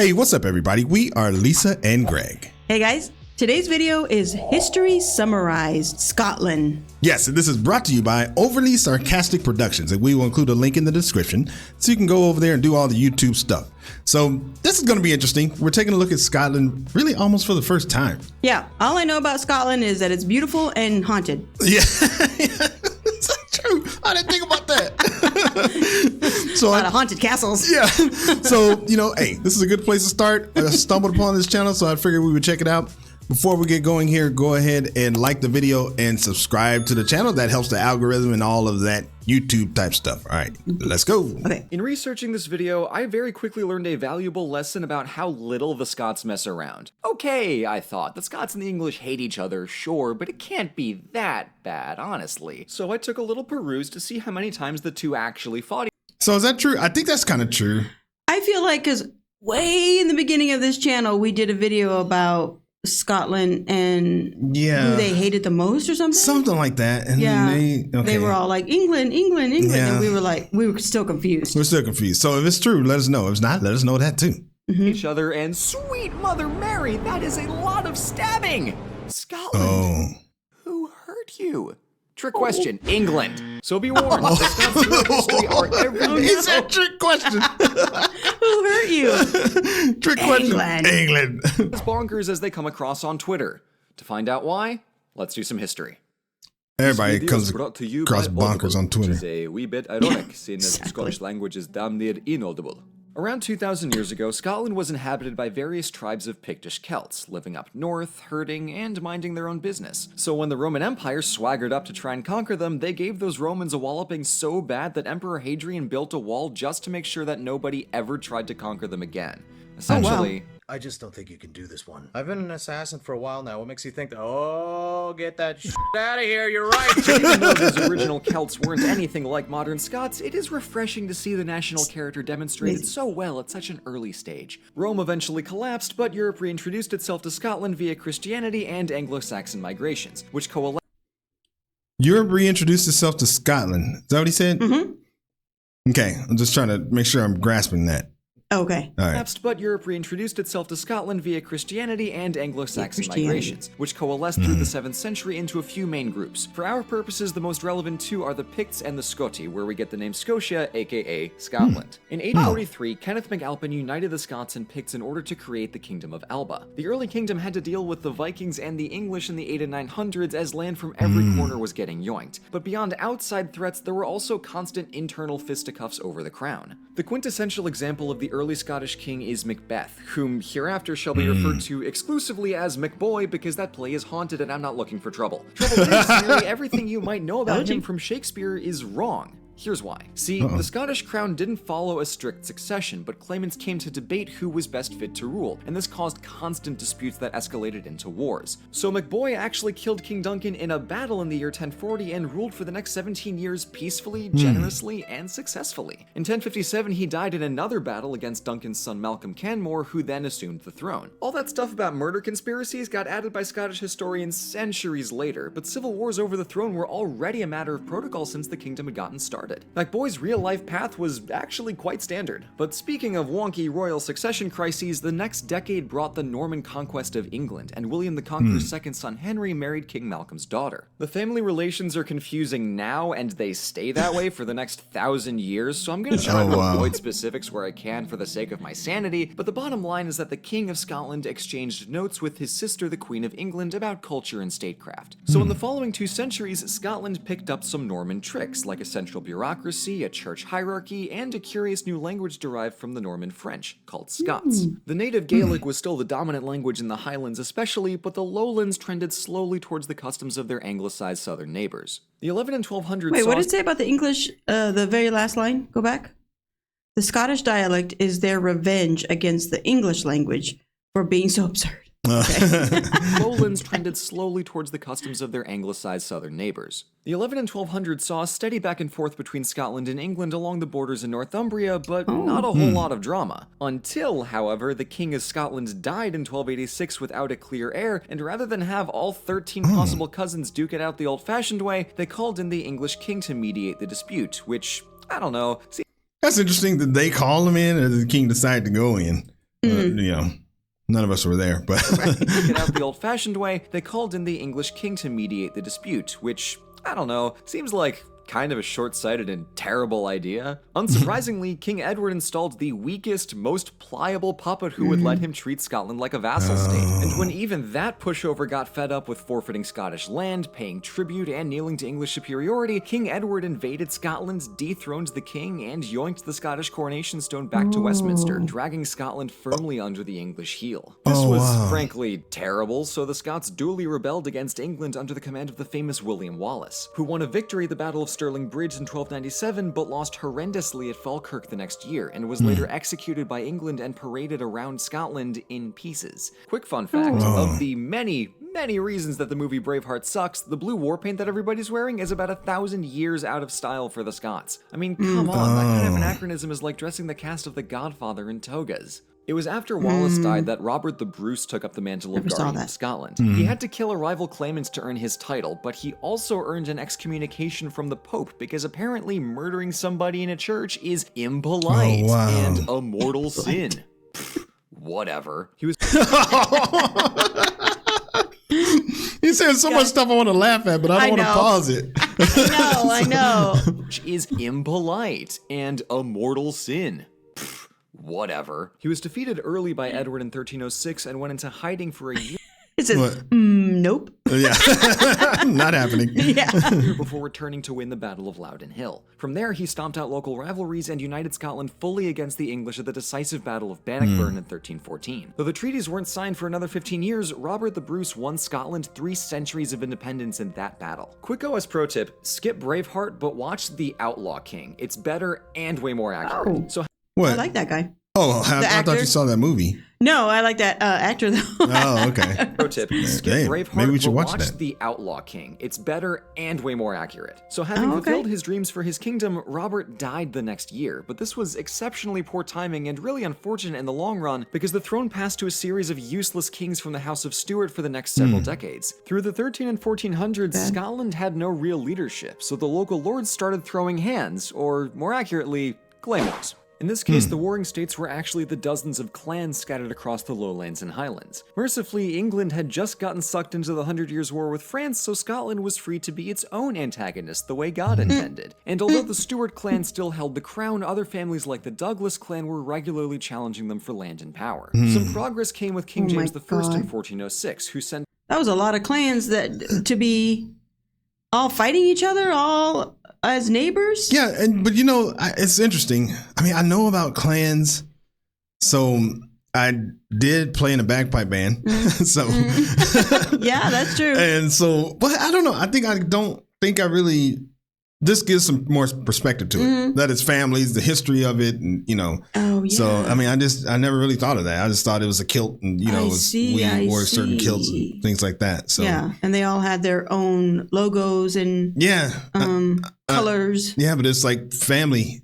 Hey, what's up, everybody? We are Lisa and Greg. Hey guys, today's video is History Summarized Scotland. Yes, and this is brought to you by Overly Sarcastic Productions, and we will include a link in the description so you can go over there and do all the YouTube stuff. So this is going to be interesting. We're taking a look at Scotland really almost for the first time. Yeah, all I know about Scotland is that it's beautiful and haunted. Yeah, that's true. I didn't think about that. So a lot of haunted castles. Yeah. So, hey, this is a good place to start. I stumbled upon this channel, so I figured we would check it out. Before we get going here, go ahead and like the video and subscribe to the channel. That helps the algorithm and all of that YouTube type stuff. All right, let's go. Okay. In researching this video, I very quickly learned a valuable lesson about how little the Scots mess around. Okay, I thought, the Scots and the English hate each other, sure, but it can't be that bad, honestly. So I took a little peruse to see how many times the two actually fought. So is that true? I think that's kind of true. I feel like because way in the beginning of this channel, we did a video about Scotland and who they hated the most or something. Something like that. And they were all like, England, England, England. Yeah. And we were still confused. We're still confused. So if it's true, let us know. If it's not, let us know that too. Each other, and sweet Mother Mary, that is a lot of stabbing! Scotland, who hurt you? Trick question, England. So be warned, the Scots throughout history are every... It's a trick question. Who hurt you? Trick question, England. as bonkers as they come across on Twitter. To find out why, let's do some history. Everybody This comes video is brought to you across by bonkers Audible, on Twitter. Which is a wee bit ironic, seeing as the Exactly. Scottish language is damn near inaudible. Around 2,000 years ago, Scotland was inhabited by various tribes of Pictish Celts, living up north, herding, and minding their own business. So when the Roman Empire swaggered up to try and conquer them, they gave those Romans a walloping so bad that Emperor Hadrian built a wall just to make sure that nobody ever tried to conquer them again. Essentially, I just don't think you can do this one. I've been an assassin for a while now. What makes you think that? Oh, get that shit out of here. You're right. even though those original Celts weren't anything like modern Scots, it is refreshing to see the national character demonstrated so well at such an early stage. Rome eventually collapsed, but Europe reintroduced itself to Scotland via Christianity and Anglo-Saxon migrations, which coalesced. Europe reintroduced itself to Scotland. Is that what he said? Mm-hmm. Okay, I'm just trying to make sure I'm grasping that. Okay. All right. But Europe reintroduced itself to Scotland via Christianity and Anglo-Saxon migrations, which coalesced through the 7th century into a few main groups. For our purposes, the most relevant two are the Picts and the Scoti, where we get the name Scotia, aka Scotland. In 843, Kenneth MacAlpin united the Scots and Picts in order to create the Kingdom of Alba. The early kingdom had to deal with the Vikings and the English in the 800s and 900s as land from every corner was getting yoinked. But beyond outside threats, there were also constant internal fisticuffs over the crown. The quintessential example of the early Scottish king is Macbeth, whom hereafter shall be referred to exclusively as McBoy because that play is haunted and I'm not looking for trouble. Trouble is, nearly everything you might know about him from Shakespeare is wrong. Here's why. See, the Scottish crown didn't follow a strict succession, but claimants came to debate who was best fit to rule, and this caused constant disputes that escalated into wars. So MacBoy actually killed King Duncan in a battle in the year 1040 and ruled for the next 17 years peacefully, generously, and successfully. In 1057, he died in another battle against Duncan's son Malcolm Canmore, who then assumed the throne. All that stuff about murder conspiracies got added by Scottish historians centuries later, but civil wars over the throne were already a matter of protocol since the kingdom had gotten started. MacBoy's real-life path was actually quite standard. But speaking of wonky royal succession crises, the next decade brought the Norman conquest of England, and William the Conqueror's second son Henry married King Malcolm's daughter. The family relations are confusing now, and they stay that way for the next 1,000 years, so I'm gonna try to avoid specifics where I can for the sake of my sanity, but the bottom line is that the King of Scotland exchanged notes with his sister, the Queen of England, about culture and statecraft. So in the following 2 centuries, Scotland picked up some Norman tricks, like a central bureaucracy, a church hierarchy, and a curious new language derived from the Norman French, called Scots. The native Gaelic was still the dominant language in the Highlands especially, but the Lowlands trended slowly towards the customs of their anglicized southern neighbors. The 11 and 1200s Wait, saw... what did it say about the English, the very last line? Go back. The Scottish dialect is their revenge against the English language for being so absurd. Okay. Lowlands trended slowly towards the customs of their anglicized southern neighbors. The 11 and 1200s saw a steady back and forth between Scotland and England along the borders in Northumbria, but not a whole lot of drama. Until, however, the King of Scotland died in 1286 without a clear heir, and rather than have all 13 possible cousins duke it out the old-fashioned way, they called in the English king to mediate the dispute, which, I don't know, That's interesting that they call him in or the king decided to go in. You know, none of us were there, but Take it out the old-fashioned way, they called in the English king to mediate the dispute, which, I don't know, seems like kind of a short-sighted and terrible idea. Unsurprisingly, King Edward installed the weakest, most pliable puppet who would let him treat Scotland like a vassal state. And when even that pushover got fed up with forfeiting Scottish land, paying tribute, and kneeling to English superiority, King Edward invaded Scotland, dethroned the king, and yoinked the Scottish coronation stone back to Westminster, dragging Scotland firmly under the English heel. This was frankly terrible, so the Scots duly rebelled against England under the command of the famous William Wallace, who won a victory at the Battle of Stirling Bridge in 1297, but lost horrendously at Falkirk the next year, and was later executed by England and paraded around Scotland in pieces. Quick fun fact, of the many reasons that the movie Braveheart sucks, the blue war paint that everybody's wearing is about 1,000 years out of style for the Scots. I mean, come on, that kind of anachronism is like dressing the cast of The Godfather in togas. It was after Wallace died that Robert the Bruce took up the mantle of Guardian of Scotland. He had to kill a rival claimant to earn his title, but he also earned an excommunication from the Pope because apparently murdering somebody in a church is impolite and a mortal sin. Pfft, whatever. He was... He said so much stuff I want to laugh at, but I don't want to pause it. I know. Which is impolite and a mortal sin. Whatever. He was defeated early by Edward in 1306 and went into hiding for a year. It says, nope. Yeah, not happening. Yeah. Before returning to win the Battle of Loudon Hill. From there, he stomped out local rivalries and united Scotland fully against the English at the decisive Battle of Bannockburn in 1314. Though the treaties weren't signed for another 15 years, Robert the Bruce won Scotland 3 centuries of independence in that battle. Quick OS pro tip, skip Braveheart, but watch The Outlaw King. It's better and way more accurate. So What? I like that guy. Oh, I thought you saw that movie. No, I like that actor though. Oh, okay. Pro tip, skip Braveheart, maybe we should but watch that. The Outlaw King. It's better and way more accurate. So having fulfilled his dreams for his kingdom, Robert died the next year, but this was exceptionally poor timing and really unfortunate in the long run because the throne passed to a series of useless kings from the House of Stuart for the next several decades. Through the 13 and 1400s, Scotland had no real leadership, so the local lords started throwing hands, or more accurately, claymores. In this case, the warring states were actually the dozens of clans scattered across the lowlands and highlands. Mercifully, England had just gotten sucked into the 100 Years' War with France, so Scotland was free to be its own antagonist the way God intended. And although the Stuart clan still held the crown, other families like the Douglas clan were regularly challenging them for land and power. Some progress came with King James I in 1406, who sent... That was a lot of clans that to be all fighting each other, all... as neighbors? Yeah, but you know, it's interesting. I mean, I know about clans, so I did play in a bagpipe band. So yeah, that's true. And so, but I don't know. I don't think I really. This gives some more perspective to it. That it's families, the history of it, and you know. Oh yeah. So I mean, I never really thought of that. I just thought it was a kilt, and you know, we wore certain kilts and things like that. So yeah, and they all had their own logos and colors. Yeah, but it's like family.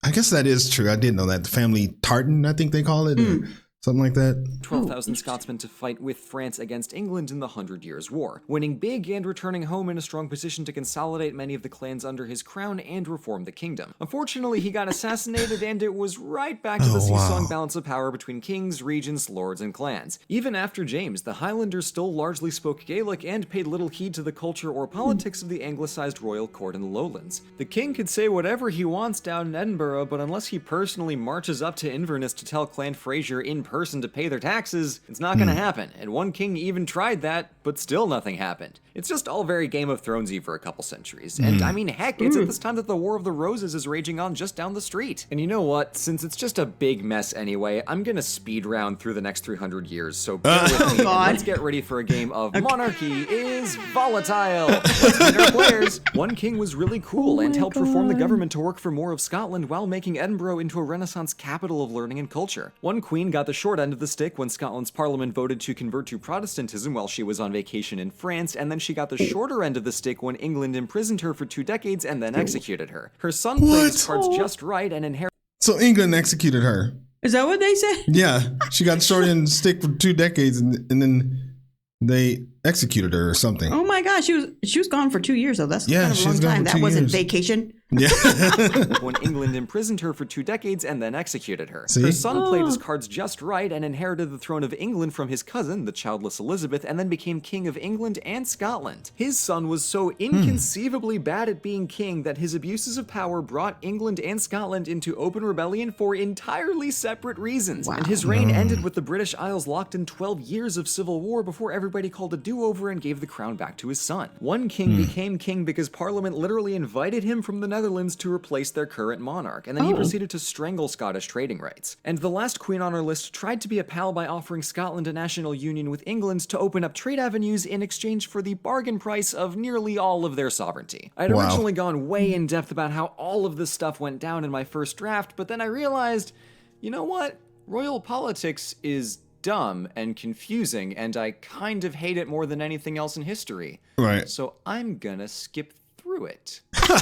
I guess that is true. I did know that. The family tartan, I think they call it. Or something like that. 12,000 Scotsmen to fight with France against England in the 100 Years' War, winning big and returning home in a strong position to consolidate many of the clans under his crown and reform the kingdom. Unfortunately, he got assassinated and it was right back to the seesaw balance of power between kings, regents, lords, and clans. Even after James, the Highlanders still largely spoke Gaelic and paid little heed to the culture or politics of the anglicized royal court in the lowlands. The king could say whatever he wants down in Edinburgh, but unless he personally marches up to Inverness to tell Clan Fraser in person to pay their taxes, it's not gonna happen. And one king even tried that, but still nothing happened. It's just all very Game of Thronesy for a couple centuries. And I mean, heck, it's at this time that the War of the Roses is raging on just down the street. And you know what? Since it's just a big mess anyway, I'm gonna speed round through the next 300 years, so bear with me, and let's get ready for a game of Monarchy is Volatile. Let's meet our players. One king was really cool and helped reform the government to work for more of Scotland while making Edinburgh into a Renaissance capital of learning and culture. One queen got the short end of the stick when Scotland's parliament voted to convert to Protestantism while she was on vacation in France, and then she got the shorter end of the stick when England imprisoned her for 2 decades and then executed her. Her son played his cards just right and inherited... So England executed her. Is that what they said? Yeah, she got short end of the stick for 2 decades, and then they executed her or something. Oh my gosh, she was gone for 2 years though. That's kind of a she long was gone time. for That 2 wasn't years. vacation. Yeah. when England imprisoned her for 2 decades and then executed her. See? Her son played his cards just right and inherited the throne of England from his cousin, the childless Elizabeth, and then became King of England and Scotland. His son was so inconceivably bad at being king that his abuses of power brought England and Scotland into open rebellion for entirely separate reasons. And his reign ended with the British Isles locked in 12 years of civil war before everybody called a do-over and gave the crown back to his son. One king became king because Parliament literally invited him from the Netherlands to replace their current monarch, and then he proceeded to strangle Scottish trading rights. And the last queen on our list tried to be a pal by offering Scotland a national union with England to open up trade avenues in exchange for the bargain price of nearly all of their sovereignty. I'd originally gone way in depth about how all of this stuff went down in my first draft, but then I realized, you know what? Royal politics is dumb and confusing, and I kind of hate it more than anything else in history. Right. So I'm gonna skip through it. This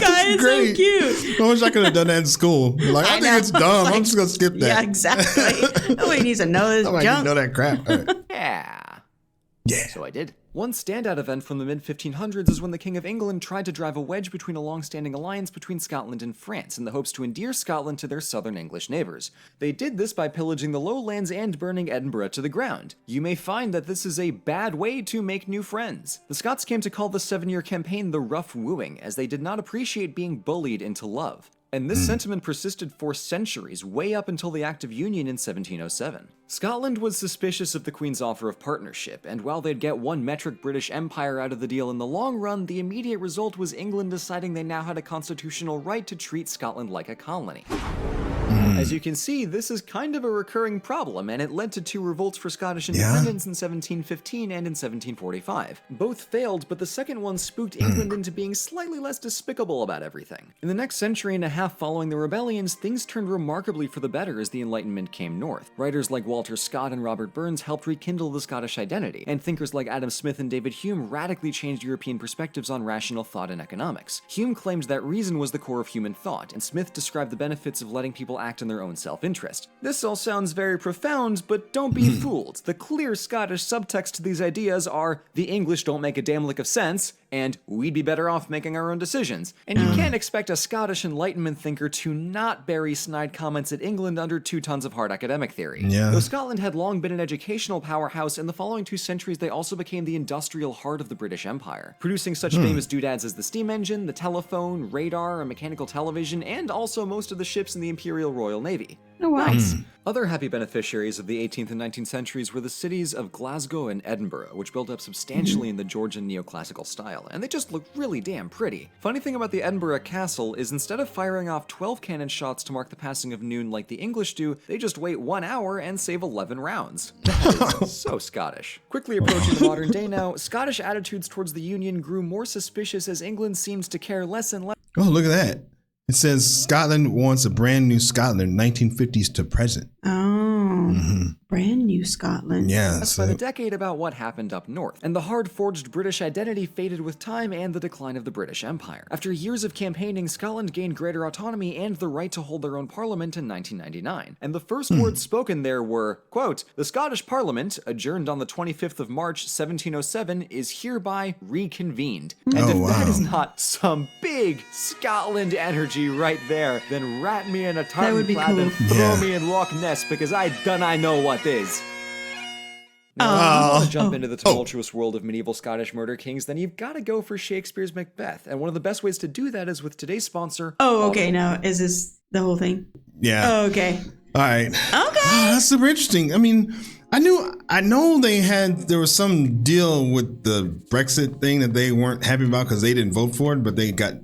guy is so cute. I wish I could have done that in school. Like, I think it's dumb. I'm just gonna skip that. Yeah, exactly. Nobody needs to know this Nobody junk. know that crap. All right. Yeah. So I did. One standout event from the mid-1500s is when the King of England tried to drive a wedge between a long-standing alliance between Scotland and France in the hopes to endear Scotland to their southern English neighbors. They did this by pillaging the lowlands and burning Edinburgh to the ground. You may find that this is a bad way to make new friends. The Scots came to call the 7-year campaign the Rough Wooing, as they did not appreciate being bullied into love. And this sentiment persisted for centuries, way up until the Act of Union in 1707. Scotland was suspicious of the Queen's offer of partnership, and while they'd get one metric British Empire out of the deal in the long run, the immediate result was England deciding they now had a constitutional right to treat Scotland like a colony. As you can see, this is kind of a recurring problem, and it led to 2 revolts for Scottish independence in 1715 and in 1745. Both failed, but the second one spooked England into being slightly less despicable about everything. In the next century and a half following the rebellions, things turned remarkably for the better as the Enlightenment came north. Writers like Walter Scott and Robert Burns helped rekindle the Scottish identity, and thinkers like Adam Smith and David Hume radically changed European perspectives on rational thought and economics. Hume claimed that reason was the core of human thought, and Smith described the benefits of letting people act in their own self-interest. This all sounds very profound, but don't be fooled. The clear Scottish subtext to these ideas are, the English don't make a damn lick of sense, and we'd be better off making our own decisions. And you can't expect a Scottish Enlightenment thinker to not bury snide comments at England under 2 tons of hard academic theory. Yeah. Though Scotland had long been an educational powerhouse, in the following 2 centuries they also became the industrial heart of the British Empire, producing such famous doodads as the steam engine, the telephone, radar, a mechanical television, and also most of the ships in the Imperial Royal Navy. Oh, wow. Nice. Other happy beneficiaries of the 18th and 19th centuries were the cities of Glasgow and Edinburgh, which built up substantially in the Georgian neoclassical style, and they just look really damn pretty. Funny thing about the Edinburgh Castle is instead of firing off 12 cannon shots to mark the passing of noon like the English do, they just wait 1 hour and save 11 rounds. That is so Scottish. Quickly approaching the modern day now, Scottish attitudes towards the Union grew more suspicious as England seems to care less and less. Oh, look at that. It says Scotland wants a brand new Scotland, 1950s to present. Oh, brand new Scotland. Yeah. That's by the decade about what happened up north, and the hard-forged British identity faded with time and the decline of the British Empire. After years of campaigning, Scotland gained greater autonomy and the right to hold their own parliament in 1999. And the first words spoken there were, quote, "The Scottish Parliament, adjourned on the 25th of March, 1707, is hereby reconvened." And if that is not some big Scotland energy right there, then wrap me in a tartan plaid and throw me in Loch Ness, because I know what is. Now, if you want to jump into the tumultuous world of medieval Scottish murder kings, then you've got to go for Shakespeare's Macbeth. And one of the best ways to do that is with today's sponsor. Oh, okay. Now, is this the whole thing? Yeah. Oh, okay. All right. Okay. Oh, that's super interesting. I mean, I know there was some deal with the Brexit thing that they weren't happy about because they didn't vote for it, but they got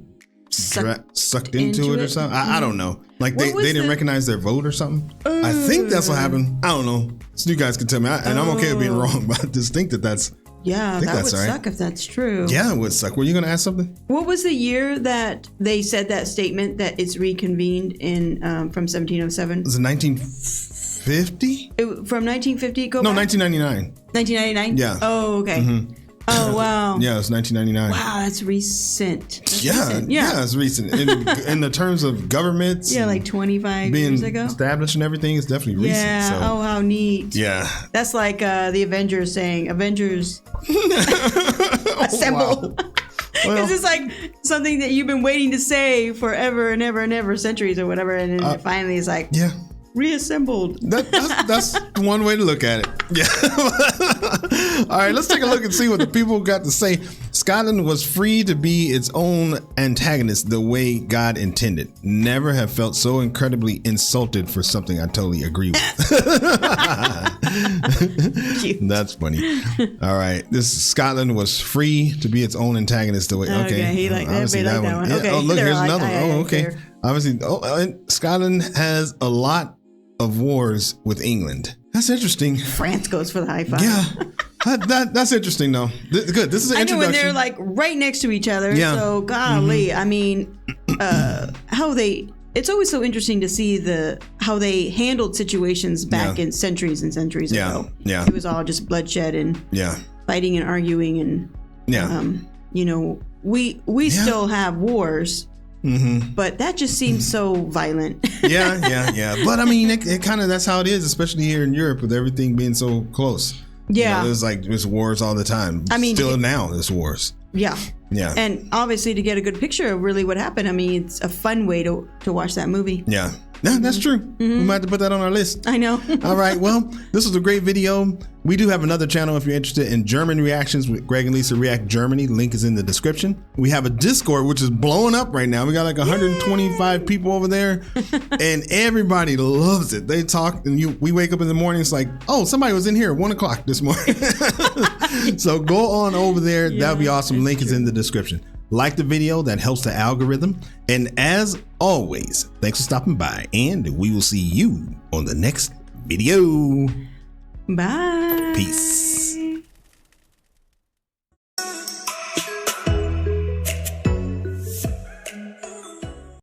sucked into it or something. I don't know. Like they didn't recognize their vote or something. I think that's what happened. I don't know. So you guys can tell me. And I'm okay with being wrong, but I just think that that's. Yeah, that would right. suck if that's true. Yeah, it would suck. Were you going to ask something? What was the year that they said that statement that it's reconvened in from 1707? Was it 1950? From 1950? No, 1999. 1999? Yeah. Oh, okay. Oh, wow. Yeah, it was 1999. Wow, that's recent. Yeah, it's recent. In the terms of governments. Yeah, like 25 being years ago. Established and everything is definitely recent. Yeah. So. Oh, how neat. Yeah. That's like the Avengers saying, Avengers. Assemble. Well, It's just like something that you've been waiting to say forever and ever and ever, centuries or whatever, and then finally it's like, yeah. reassembled. That's one way to look at it. Yeah. All right, let's take a look and see what the people got to say. Scotland was free to be its own antagonist the way God intended. Never have felt so incredibly insulted for something I totally agree with. That's funny. All right, Scotland was free to be its own antagonist the way. Okay, he like obviously that one. Yeah. Okay, Oh, look, here's another one. Oh, okay. Fair. Obviously, Scotland has a lot of wars with England. That's interesting. France goes for the high five. Yeah, that's interesting though. Good. This is an I know, introduction. and they're like right next to each other. Yeah. So golly, I mean, how they. It's always so interesting to see how they handled situations back in centuries and centuries ago. Yeah. It was all just bloodshed and fighting and arguing and you know, we still have wars. Mm-hmm. But that just seems so violent. Yeah. But I mean, it kind of, that's how it is, especially here in Europe with everything being so close. Yeah. You know, there's wars all the time. I mean, still now there's wars. Yeah. Yeah. And obviously to get a good picture of really what happened, I mean, it's a fun way to watch that movie. Yeah. No, that's true. We might have to put that on our list. I know. All right. Well, this was a great video. We do have another channel if you're interested in German reactions with Greg and Lisa React Germany. Link is in the description. We have a Discord, which is blowing up right now. We got like 125 people over there and everybody loves it. They talk and we wake up in the morning. It's like, oh, somebody was in here at 1 o'clock this morning. So go on over there. That would be awesome. Link is in the description. Like the video, that helps the algorithm. And as always, thanks for stopping by, and we will see you on the next video. Bye. Peace.